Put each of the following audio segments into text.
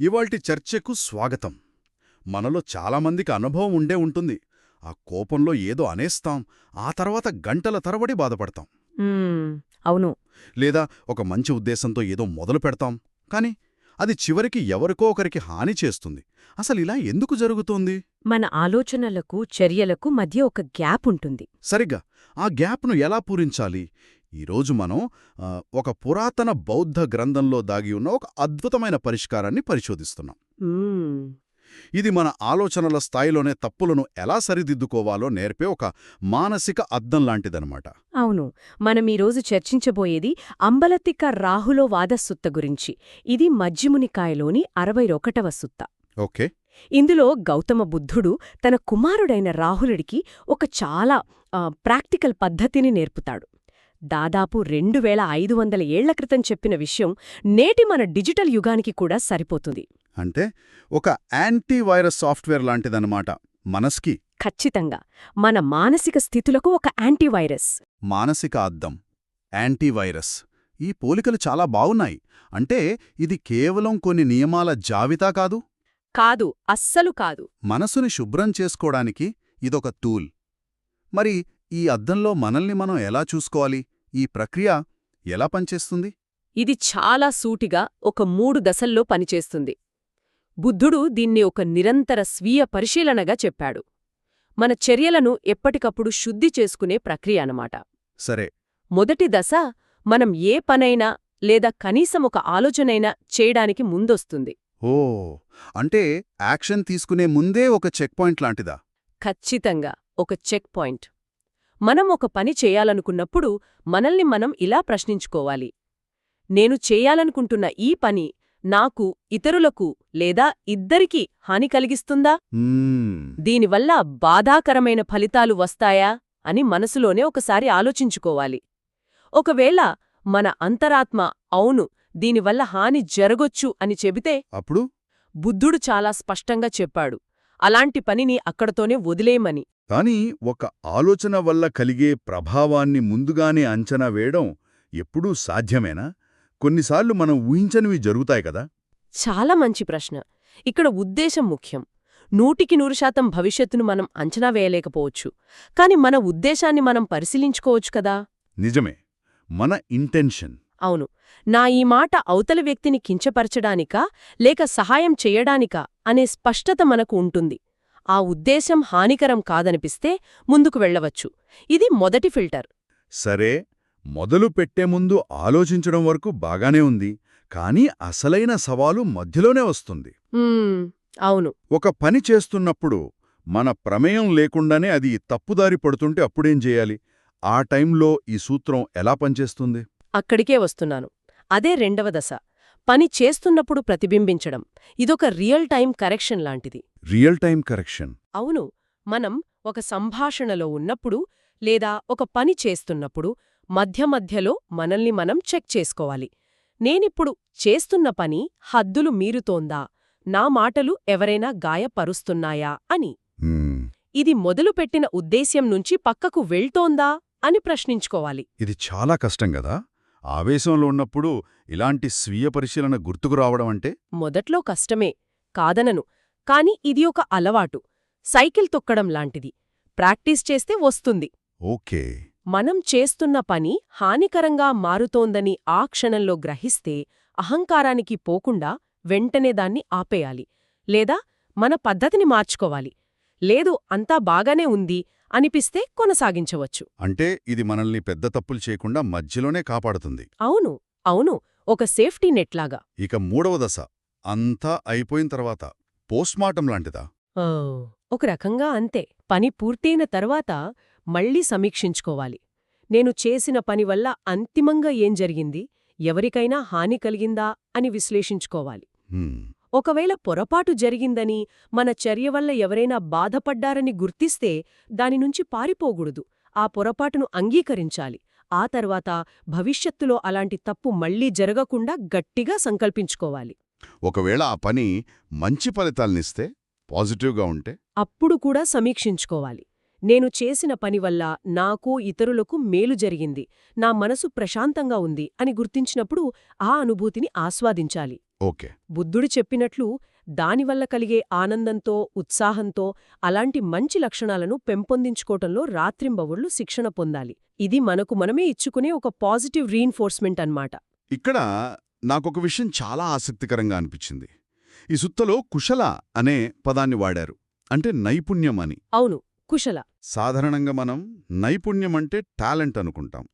ఇవాల్టి చర్చకు స్వాగతం. మనలో చాలామందికి అనుభవం ఉండే ఉంటుంది. ఆ కోపంలో ఏదో అనేస్తాం, ఆ తర్వాత గంటల తరబడి బాధపడతాం. అవును. లేదా ఒక మంచి ఉద్దేశంతో ఏదో మొదలు పెడతాం, కాని అది చివరికి ఎవరికో ఒకరికి హాని చేస్తుంది. అసలిలా ఎందుకు జరుగుతోంది? మన ఆలోచనలకు చర్యలకు మధ్య ఒక గ్యాప్ ఉంటుంది. సరిగ్గా ఆ గ్యాప్ను ఎలా పూరించాలి? ఈరోజు మనం ఒక పురాతన బౌద్ధ గ్రంథంలో దాగి ఉన్న ఒక అద్భుతమైన పరిష్కారాన్ని పరిశోధిస్తున్నాం. మ్మ్. ఇది మన ఆలోచనల స్థాయిలోనే తప్పులను ఎలా సరిదిద్దుకోవాలో నేర్పే ఒక మానసిక అద్దం లాంటిదనమాట. అవును. మనమీరోజు చర్చించబోయేది అంబలతిక రాహులో వాదసుత్త గురించి. ఇది మజ్జిమునికాయలోని 61వ సుత్త. ఓకే. ఇందులో గౌతమ బుద్ధుడు తన కుమారుడైన రాహులుడికి ఒక చాలా ప్రాక్టికల్ పద్ధతిని నేర్పుతాడు. దాదాపు 2500 ఏళ్ల క్రితం చెప్పిన విషయం నేటి మన డిజిటల్ యుగానికి కూడా సరిపోతుంది. అంటే ఒక యాంటీవైరస్ సాఫ్ట్వేర్ లాంటిదన్నమాట మనస్కి. ఖచ్చితంగా. మన మానసిక స్థితులకు ఒక యాంటీవైరస్. మానసిక అద్దం, యాంటీవైరస్, ఈ పోలికలు చాలా బావున్నాయి. అంటే ఇది కేవలం కొన్ని నియమాల జాబితా కాదు. కాదు, అస్సలు కాదు. మనసుని శుభ్రం చేసుకోవడానికి ఇదొక టూల్. మరి ఈ అద్దంలో మనల్ని మనం ఎలా చూసుకోవాలి? ఈ ప్రక్రియ ఎలా పనిచేస్తుంది? ఇది చాలా సూటిగా ఒక 3 దశల్లో పనిచేస్తుంది. బుద్ధుడు దీన్ని ఒక నిరంతర స్వీయ పరిశీలనగా చెప్పాడు. మన చర్యలను ఎప్పటికప్పుడు శుద్ధి చేసుకునే ప్రక్రియ అన్నమాట. సరే. మొదటి దశ, మనం ఏ పనైనా లేదా కనీసం ఒక ఆలోచనైనా చేయడానికి ముందొస్తుంది. ఓ, అంటే యాక్షన్ తీసుకునే ముందే ఒక చెక్ పాయింట్ లాంటిదా? ఖచ్చితంగా ఒక చెక్ పాయింట్. మనం ఒక పని చేయాలనుకున్నప్పుడు మనల్ని మనం ఇలా ప్రశ్నించుకోవాలి: నేను చేయాలనుకుంటున్న ఈ పని నాకు, ఇతరులకు లేదా ఇద్దరికీ హాని కలిగిస్తుందా? దీనివల్ల బాధాకరమైన ఫలితాలు వస్తాయా అని మనసులోనే ఒకసారి ఆలోచించుకోవాలి. ఒకవేళ మన అంతరాత్మ అవును, దీనివల్ల హాని జరగొచ్చు అని చెబితే అప్పుడు బుద్ధుడు చాలా స్పష్టంగా చెప్పాడు, అలాంటి పనిని అక్కడతోనే వదిలేయమని. కానీ ఒక ఆలోచన వల్ల కలిగే ప్రభావాన్ని ముందుగానే అంచనా వేయడం ఎప్పుడూ సాధ్యమేనా? కొన్నిసార్లు మనం ఊహించనివి జరుగుతాయి కదా. చాలా మంచి ప్రశ్న. ఇక్కడ ఉద్దేశం ముఖ్యం. 100% భవిష్యత్తును మనం అంచనా వేయలేకపోవచ్చు, కాని మన ఉద్దేశాన్ని మనం పరిశీలించుకోవచ్చు కదా. నిజమే, మన ఇంటెన్షన్. అవును. నా ఈ మాట అవతలి వ్యక్తిని కించపరచడానికా లేక సహాయం చెయ్యడానికా అనే స్పష్టత మనకు ఉంటుంది. ఆ ఉద్దేశం హానికరం కాదనిపిస్తే ముందుకు వెళ్ళవచ్చు. ఇది మొదటి ఫిల్టర్. సరే, మొదలు పెట్టే ముందు ఆలోచించడం వరకు బాగానే ఉంది. కానీ అసలైన సవాలు మధ్యలోనే వస్తుంది. అవును. ఒక పని చేస్తున్నప్పుడు మన ప్రమేయం లేకుండానే అది తప్పుదారి పడుతుంటే అప్పుడేం చేయాలి? ఆ టైంలో ఈ సూత్రం ఎలా పనిచేస్తుంది? అక్కడికే వస్తున్నాను. అదే రెండవ దశ, పని చేస్తున్నప్పుడు ప్రతిబింబించడం. ఇదొక రియల్ టైం కరెక్షన్ లాంటిది. Real time correction? అవును. మనం ఒక సంభాషణలో ఉన్నప్పుడు లేదా ఒక పని చేస్తున్నప్పుడు మధ్య మధ్యలో మనల్ని మనం చెక్ చేసుకోవాలి. నేనిప్పుడు చేస్తున్న పని హద్దులు మీరుతోందా? నా మాటలు ఎవరైనా గాయపరుస్తున్నాయా అని. ఇది మొదలుపెట్టిన ఉద్దేశ్యం నుంచి పక్కకు వెళ్తోందా అని ప్రశ్నించుకోవాలి. ఇది చాలా కష్టం గదా. ఆవేశంలో ఉన్నప్పుడు ఇలాంటి స్వీయ పరిశీలన గుర్తుకు రావడం అంటే? మొదట్లో కష్టమే, కాదనను. కాని ఇది ఒక అలవాటు, సైకిల్ తొక్కడం లాంటిది. ప్రాక్టీస్ చేస్తే వస్తుంది. ఓకే. మనం చేస్తున్న పని హానికరంగా మారుతోందని ఆ క్షణంలో గ్రహిస్తే అహంకారానికి పోకుండా వెంటనే దాన్ని ఆపేయాలి. లేదా మన పద్ధతిని మార్చుకోవాలి. లేదు, అంతా బాగానే ఉంది అనిపిస్తే కొనసాగించవచ్చు. అంటే ఇది మనల్ని పెద్ద తప్పులు చేయకుండా మధ్యలోనే కాపాడుతుంది. అవును, అవును. ఒక సేఫ్టీ నెట్లాగా. ఇక మూడవ దశ, అంతా అయిపోయిన తర్వాత పోస్ట్మార్టం లాంటిదా? ఒక రకంగా అంతే. పని పూర్తయిన తర్వాత మళ్లీ సమీక్షించుకోవాలి. నేను చేసిన పని వల్ల అంతిమంగా ఏం జరిగింది, ఎవరికైనా హాని కలిగిందా అని విశ్లేషించుకోవాలి. ఒకవేళ పొరపాటు జరిగిందని, మన చర్య వల్ల ఎవరైనా బాధపడ్డారని గుర్తిస్తే దానినుంచి పారిపోకూడదు. ఆ పొరపాటును అంగీకరించాలి. ఆ తర్వాత భవిష్యత్తులో అలాంటి తప్పు మళ్లీ జరగకుండా గట్టిగా సంకల్పించుకోవాలి. ఒకవేళ ఆ పని మంచి ఫలితాలనిస్తే, పాజిటివ్గా ఉంటే, అప్పుడు కూడా సమీక్షించుకోవాలి. నేను చేసిన పని వల్ల నాకు, ఇతరులకు మేలు జరిగింది, నా మనసు ప్రశాంతంగా ఉంది అని గుర్తించినప్పుడు ఆ అనుభూతిని ఆస్వాదించాలి. ఓకే. బుద్ధుడు చెప్పినట్లు దానివల్ల కలిగే ఆనందంతో ఉత్సాహంతో అలాంటి మంచి లక్షణాలను పెంపొందించుకోవటంలో రాత్రింబవళ్లు శిక్షణ పొందాలి. ఇది మనకు మనమే ఇచ్చుకునే ఒక పాజిటివ్ రీఇన్ఫోర్స్మెంట్ అన్నమాట. ఇక్కడ నాకొక విషయం చాలా ఆసక్తికరంగా అనిపించింది. ఈ సుత్తలో కుశల అనే పదాన్ని వాడారు. అంటే నైపుణ్యం అని. అవును, కుశల. సాధారణంగా మనం నైపుణ్యం అంటే టాలెంట్ అనుకుంటాం.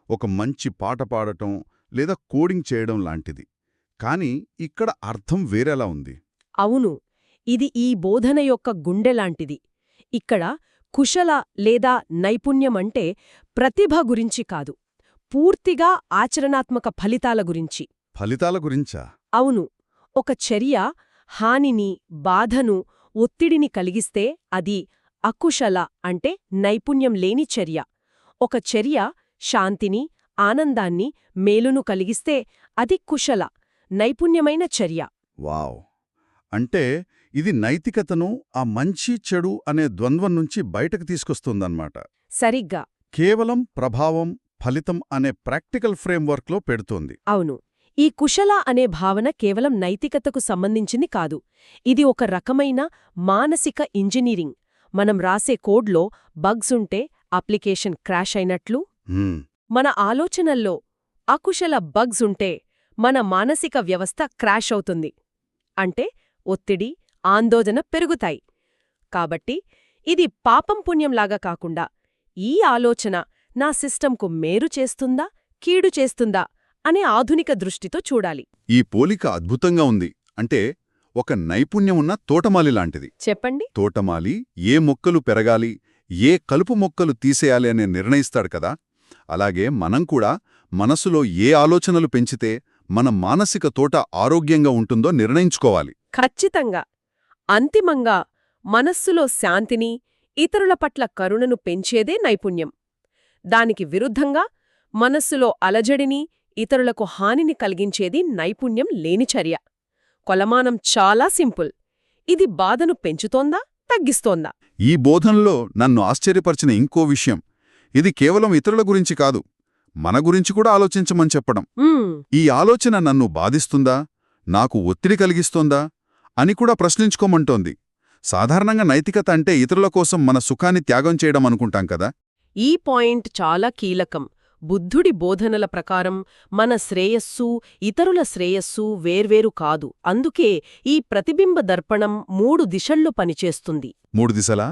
ఒక మంచి పాట పాడటం లేదా కోడింగ్ చేయడం లాంటిది. కానీ ఇక్కడ అర్థం వేరేలా ఉంది. అవును, ఇది ఈ బోధన యొక్క గుండెలాంటిది. ఇక్కడ కుశల లేదా నైపుణ్యమంటే ప్రతిభ గురించి కాదు, పూర్తిగా ఆచరణాత్మక ఫలితాల గురించి. ఫలితాల గురించా? అవును, ఒక చర్య హానిని, బాధను, ఒత్తిడిని కలిగిస్తే అది అకుశల అంటే నైపుణ్యం లేని చర్య. ఒక చర్య శాంతిని, ఆనందాన్ని, మేలును కలిగిస్తే అది కుశల, నైపుణ్యమైన చర్య. వావ్! అంటే ఇది నైతికతను ఆ మంచి చెడు అనే ద్వంద్వం నుంచి బయటకు తీసుకొస్తుందన్నమాట. సరిగ్గా. కేవలం ప్రభావం, ఫలితం అనే ప్రాక్టికల్ ఫ్రేమ్వర్క్లో పెడుతోంది. అవును, ఈ కుశల అనే భావన కేవలం నైతికతకు సంబంధించింది కాదు. ఇది ఒక రకమైన మానసిక ఇంజనీరింగ్. మనం రాసే కోడ్లో బగ్స్ ఉంటే అప్లికేషన్ క్రాష్ అయినట్లు, హ్మ్. మన ఆలోచనల్లో అకుశల బగ్స్ ఉంటే మన మానసిక వ్యవస్థ క్రాష్ అవుతుంది. అంటే ఒత్తిడి, ఆందోళన పెరుగుతాయి. కాబట్టి ఇది పాపం పుణ్యంలాగా కాకుండా, ఈ ఆలోచన నా సిస్టంకు మేరు చేస్తుందా, కీడు చేస్తుందా అనే ఆధునిక దృష్టితో చూడాలి. ఈ పోలిక అద్భుతంగా ఉంది. అంటే ఒక నైపుణ్యమున్న తోటమాలి లాంటిది. చెప్పండి. తోటమాలి ఏ మొక్కలు పెరగాలి, ఏ కలుపు మొక్కలు తీసేయాలి అని నిర్ణయిస్తాడు కదా. అలాగే మనం కూడా మనసులో ఏ ఆలోచనలు పెంచితే మన మానసిక తోట ఆరోగ్యంగా ఉంటుందో నిర్ణయించుకోవాలి. ఖచ్చితంగా. అంతిమంగా మనస్సులో శాంతిని, ఇతరుల పట్ల కరుణను పెంచేదే నైపుణ్యం. దానికి విరుద్ధంగా మనస్సులో అలజడిని, ఇతరులకు హానిని కలిగించేది నైపుణ్యం లేని చర్య. కొలమానం చాలా సింపుల్. ఇది బాధను పెంచుతోందా, తగ్గిస్తోందా? ఈ బోధనలో నన్ను ఆశ్చర్యపరిచిన ఇంకో విషయం, ఇది కేవలం ఇతరుల గురించి కాదు, మన గురించి కూడా ఆలోచించమని చెప్పడం. ఈ ఆలోచన నన్ను బాధిస్తుందా, నాకు ఒత్తిడి కలిగిస్తోందా అని కూడా ప్రశ్నించుకోమంటోంది. సాధారణంగా నైతికత అంటే ఇతరుల కోసం మన సుఖాన్ని త్యాగం చేయడం అనుకుంటాం కదా. ఈ పాయింట్ చాలా కీలకం. బుద్ధుడి బోధనల ప్రకారం మన శ్రేయస్సు, ఇతరుల శ్రేయస్సు వేర్వేరు కాదు. అందుకే ఈ ప్రతిబింబ దర్పణం 3 దిశల్లో పనిచేస్తుంది. 3 దిశలా?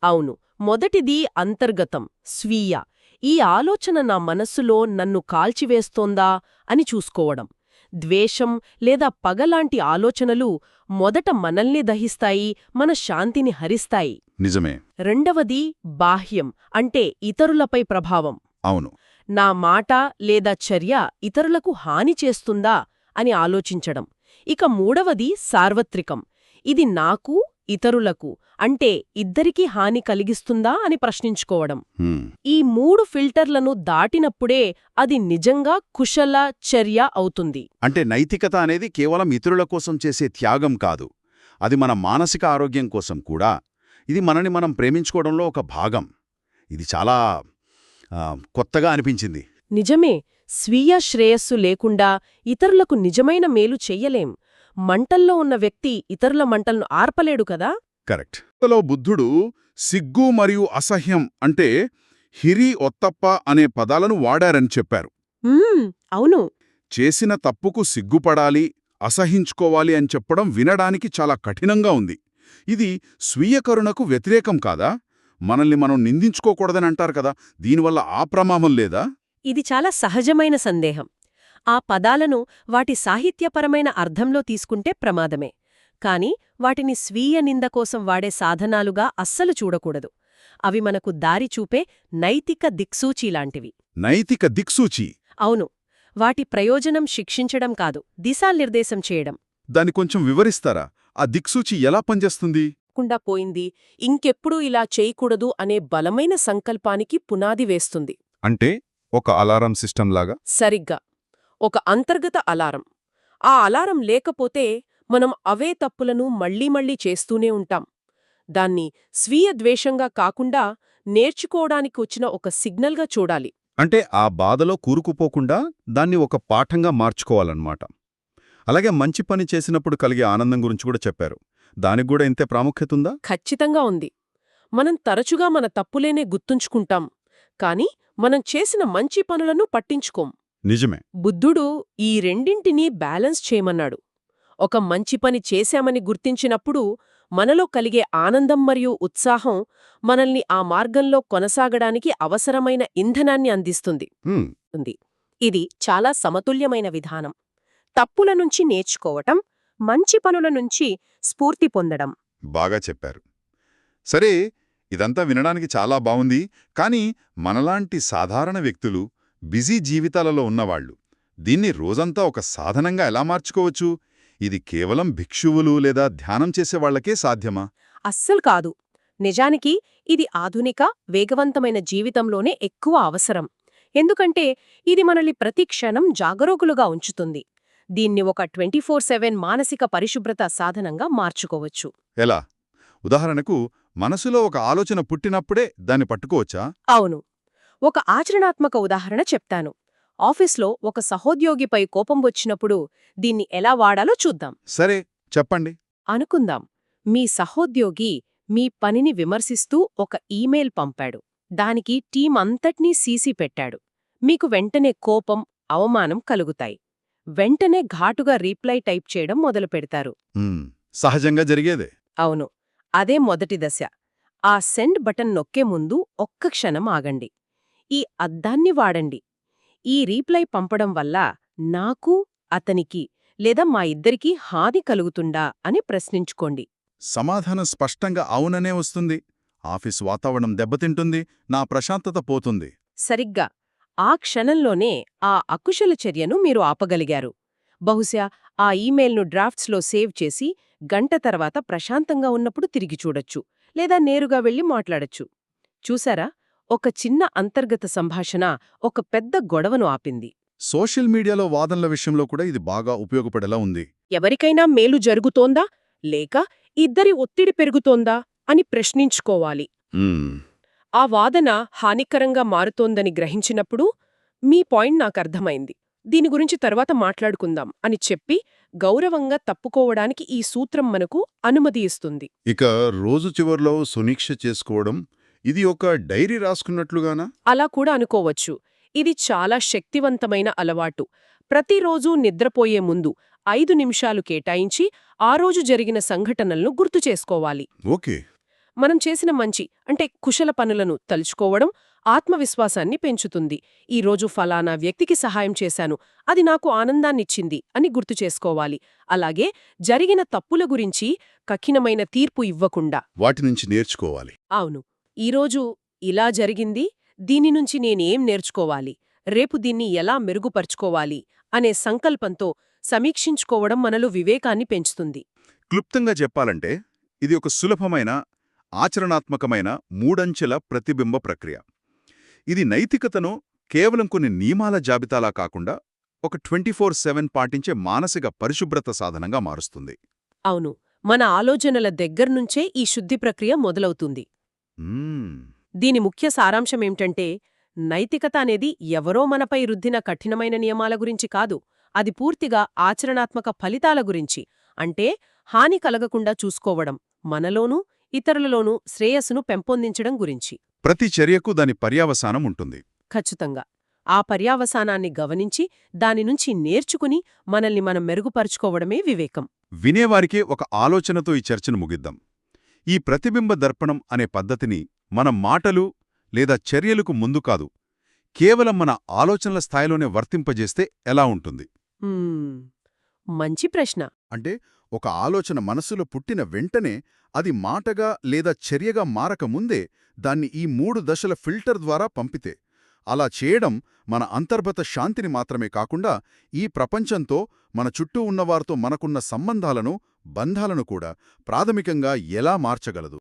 అవును. మొదటిది అంతర్గతం, స్వీయ. ఈ ఆలోచన నా మనస్సులో నన్ను కాల్చివేస్తోందా అని చూసుకోవడం. ద్వేషం లేదా పగలాంటి ఆలోచనలు మొదట మనల్ని దహిస్తాయి, మన శాంతిని హరిస్తాయి. నిజమే. రెండవది బాహ్యం, అంటే ఇతరులపై ప్రభావం. అవును. నా మాట లేదా చర్య ఇతరులకు హాని చేస్తుందా అని ఆలోచించడం. ఇక మూడవది సార్వత్రికం. ఇది నాకు, ఇతరులకు, అంటే ఇద్దరికీ హాని కలిగిస్తుందా అని ప్రశ్నించుకోవడం. ఈ 3 ఫిల్టర్లను దాటినప్పుడే అది నిజంగా కుశల చర్య అవుతుంది. అంటే నైతికత అనేది కేవలం ఇతరుల కోసం చేసే త్యాగం కాదు, అది మన మానసిక ఆరోగ్యం కోసం కూడా. ఇది మనని మనం ప్రేమించుకోవడంలో ఒక భాగం. ఇది చాలా కొత్తగా అనిపించింది. నిజమే. స్వీయ శ్రేయస్సు లేకుండా ఇతరులకు నిజమైన మేలు చెయ్యలేం. మంటల్లో ఉన్న వ్యక్తి ఇతరుల మంటలను ఆర్పలేడు కదా. కరెక్ట్. బుద్ధుడు సిగ్గు మరియు అసహ్యం అంటే హిరి ఒత్తప్ప అనే పదాలను వాడారని చెప్పారు. అవును. చేసిన తప్పుకు సిగ్గుపడాలి, అసహించుకోవాలి అని చెప్పడం వినడానికి చాలా కఠినంగా ఉంది. ఇది స్వీయ కరుణకు వ్యతిరేకం కాదా? మనల్ని మనం నిందించుకోకూడదని అంటారు కదా, దీనివల్ల ఆ ప్రమాదం లేదా? ఇది చాలా సహజమైన సందేహం. ఆ పదాలను వాటి సాహిత్యపరమైన అర్థంలో తీసుకుంటే ప్రమాదమే. కాని వాటిని స్వీయ నింద కోసం వాడే సాధనాలుగా అస్సలు చూడకూడదు. అవి మనకు దారి చూపే నైతిక దిక్సూచీలాంటివి. నైతిక దిక్సూచి? అవును. వాటి ప్రయోజనం శిక్షించడం కాదు, దిశానిర్దేశం చేయడం. దాన్ని కొంచెం వివరిస్తారా? ఆ దిక్సూచి ఎలా పనిచేస్తుంది? కుండా పోయింది, ఇంకెప్పుడూ ఇలా చేయకూడదు అనే బలమైన సంకల్పానికి పునాది వేస్తుంది. అంటే ఒక అలారం సిస్టమ్ లాగా? సరిగ్గా. ఒక అంతర్గత అలారం. ఆ అలారం లేకపోతే మనం అవే తప్పులను మళ్లీ మళ్లీ చేస్తూనే ఉంటాం. దాన్ని స్వీయ ద్వేషంగా కాకుండా నేర్చుకోవడానికి వచ్చిన ఒక సిగ్నల్గా చూడాలి. అంటే ఆ బాధలో కూరుకుపోకుండా దాన్ని ఒక పాఠంగా మార్చుకోవాలన్నమాట. అలాగే మంచి పని చేసినప్పుడు కలిగే ఆనందం గురించి కూడా చెప్పారు. దానికి కూడా ఇంతే ప్రాముఖ్యత ఉందా? ఖచ్చితంగా ఉంది. మనం తరచుగా మన తప్పులేనే గుర్తుంచుకుంటాం, కాని మనం చేసిన మంచి పనులను పట్టించుకోం. నిజమే. బుద్ధుడు ఈ రెండింటినీ బ్యాలెన్స్ చేయమన్నాడు. ఒక మంచి పని చేశామని గుర్తించినప్పుడు మనలో కలిగే ఆనందం మరియు ఉత్సాహం మనల్ని ఆ మార్గంలో కొనసాగడానికి అవసరమైన ఇంధనాన్ని అందిస్తుంది. హ్మ్. ఇది చాలా సమతుల్యమైన విధానం. తప్పుల నుంచి నేర్చుకోవటం, మంచి పనుల నుంచి స్ఫూర్తి పొందడం. బాగా చెప్పారు. సరే, ఇదంతా వినడానికి చాలా బావుంది. కానీ మనలాంటి సాధారణ వ్యక్తులు, బిజీ జీవితాలలో ఉన్నవాళ్లు దీన్ని రోజంతా ఒక సాధనంగా ఎలా మార్చుకోవచ్చు? ఇది కేవలం భిక్షువులు లేదా ధ్యానం చేసేవాళ్లకే సాధ్యమా? అస్సలు కాదు. నిజానికి ఇది ఆధునిక, వేగవంతమైన జీవితంలోనే ఎక్కువ అవసరం. ఎందుకంటే ఇది మనల్ని ప్రతి క్షణం జాగరూకులుగా ఉంచుతుంది. దీన్ని ఒక 24/7 మానసిక పరిశుభ్రత సాధనంగా మార్చుకోవచ్చు. ఎలా? ఉదాహరణకు, మనసులో ఒక ఆలోచన పుట్టినప్పుడే దాన్ని పట్టుకోవచ్చా? అవును. ఒక ఆచరణాత్మక ఉదాహరణ చెప్తాను. ఆఫీస్లో ఒక సహోద్యోగిపై కోపం వచ్చినప్పుడు దీన్ని ఎలా వాడాలో చూద్దాం. సరే, చెప్పండి. అనుకుందాం, మీ సహోద్యోగి మీ పనిని విమర్శిస్తూ ఒక ఈమెయిల్ పంపాడు. దానికి టీం అంతట్నీ సీసీ పెట్టాడు. మీకు వెంటనే కోపం, అవమానం కలుగుతాయి. వెంటనే ఘాటుగా రీప్లై టైప్ చేయడం మొదలుపెడతారు. సహజంగా జరిగేదే. అవును. అదే మొదటి దశ. ఆ సెండ్ బటన్ నొక్కే ముందు ఒక్క క్షణం ఆగండి. ఈ అద్దాన్ని వాడండి. ఈ రీప్లై పంపడం వల్ల నాకు, అతనికి లేదా మా ఇద్దరికీ హాని కలుగుతుందా అని ప్రశ్నించుకోండి. సమాధానం స్పష్టంగా అవుననే వస్తుంది. ఆఫీసు వాతావరణం దెబ్బతింటుంది, నా ప్రశాంతత పోతుంది. సరిగ్గా ఆ క్షణంలోనే ఆ అకుశల చర్యను మీరు ఆపగలిగారు. బహుశా ఆ ఈమెయిల్ను డ్రాఫ్ట్స్లో సేవ్ చేసి గంట తర్వాత ప్రశాంతంగా ఉన్నప్పుడు తిరిగి చూడొచ్చు, లేదా నేరుగా వెళ్లి మాట్లాడొచ్చు. చూసారా? ఒక చిన్న అంతర్గత సంభాషణ ఒక పెద్ద గొడవను ఆపింది. సోషల్ మీడియాలో వాదనల విషయంలో కూడా ఇది బాగా ఉపయోగపడేలా ఉంది. ఎవరికైనా మేలు జరుగుతోందా లేక ఇద్దరి ఒత్తిడి పెరుగుతోందా అని ప్రశ్నించుకోవాలి. ఆ వాదన హానికరంగా మారుతోందని గ్రహించినప్పుడు, మీ పాయింట్ నాకర్థమైంది, దీని గురించి తర్వాత మాట్లాడుకుందాం అని చెప్పి గౌరవంగా తప్పుకోవడానికి ఈ సూత్రం మనకు అనుమతి ఇస్తుంది. ఇక రోజు చివర్లో సమీక్ష చేసుకోవడం, ఇది ఒక డైరీ రాసుకున్నట్లుగానా? అలా కూడా అనుకోవచ్చు. ఇది చాలా శక్తివంతమైన అలవాటు. ప్రతిరోజూ నిద్రపోయే ముందు 5 నిమిషాలు కేటాయించి ఆ రోజు జరిగిన సంఘటనలను గుర్తు చేసుకోవాలి. ఓకే. మనం చేసిన మంచి అంటే కుశల పనులను తలుచుకోవడం ఆత్మవిశ్వాసాన్ని పెంచుతుంది. ఈరోజు ఫలానా వ్యక్తికి సహాయం చేశాను, అది నాకు ఆనందాన్నిచ్చింది అని గుర్తు చేసుకోవాలి. అలాగే జరిగిన తప్పుల గురించి కఠినమైన తీర్పు ఇవ్వకుండా వాటి నుంచి నేర్చుకోవాలి. అవును, ఈరోజు ఇలా జరిగింది, దీని నుంచి నేనేం నేర్చుకోవాలి, రేపు దీన్ని ఎలా మెరుగుపరుచుకోవాలి అనే సంకల్పంతో సమీక్షించుకోవడం మనలో వివేకాన్ని పెంచుతుంది. క్లుప్తంగా చెప్పాలంటే, ఇది ఒక సులభమైన, ఆచరణాత్మకమైన 3 అంచెల ప్రతిబింబ ప్రక్రియ. ఇది నైతికతను కేవలం కొన్ని నియమాల జాబితాలా కాకుండా ఒక 24/7 పాటించే మానసిక పరిశుభ్రత సాధనంగా మారుస్తుంది. అవును, మన ఆలోచనల దగ్గర్నుంచే ఈ శుద్ధి ప్రక్రియ మొదలవుతుంది. దీని ముఖ్య సారాంశమేంటంటే, నైతికత అనేది ఎవరో మనపై రుద్దిన కఠినమైన నియమాల గురించి కాదు, అది పూర్తిగా ఆచరణాత్మక ఫలితాల గురించి. అంటే హాని కలగకుండా చూసుకోవడం, మనలోనూ ఇతరులలోనూ శ్రేయస్సును పెంపొందించడం గురించి. ప్రతి చర్యకు దాని పర్యావసానం ఉంటుంది. ఖచ్చితంగా. ఆ పర్యావసానాన్ని గమనించి దానినుంచి నేర్చుకుని మనల్ని మనం మెరుగుపరుచుకోవడమే వివేకం. వినేవారికే ఒక ఆలోచనతో ఈ చర్చను ముగిద్దాం. ఈ ప్రతిబింబ దర్పణం అనే పద్ధతిని మన మాటలు లేదా చర్యలకు ముందు కాదు, కేవలం మన ఆలోచనల స్థాయిలోనే వర్తింపజేస్తే ఎలా ఉంటుంది? మంచి ప్రశ్న. అంటే ఒక ఆలోచన మనసులో పుట్టిన వెంటనే అది మాటగా లేదా చర్యగా మారకముందే దాన్ని ఈ 3 దశల ఫిల్టర్ ద్వారా పంపితే, అలా చేయడం మన అంతర్గత శాంతిని మాత్రమే కాకుండా ఈ ప్రపంచంతో, మన చుట్టూ ఉన్నవారితో మనకున్న సంబంధాలను, బంధాలను కూడా ప్రాథమికంగా ఎలా మార్చగలదు?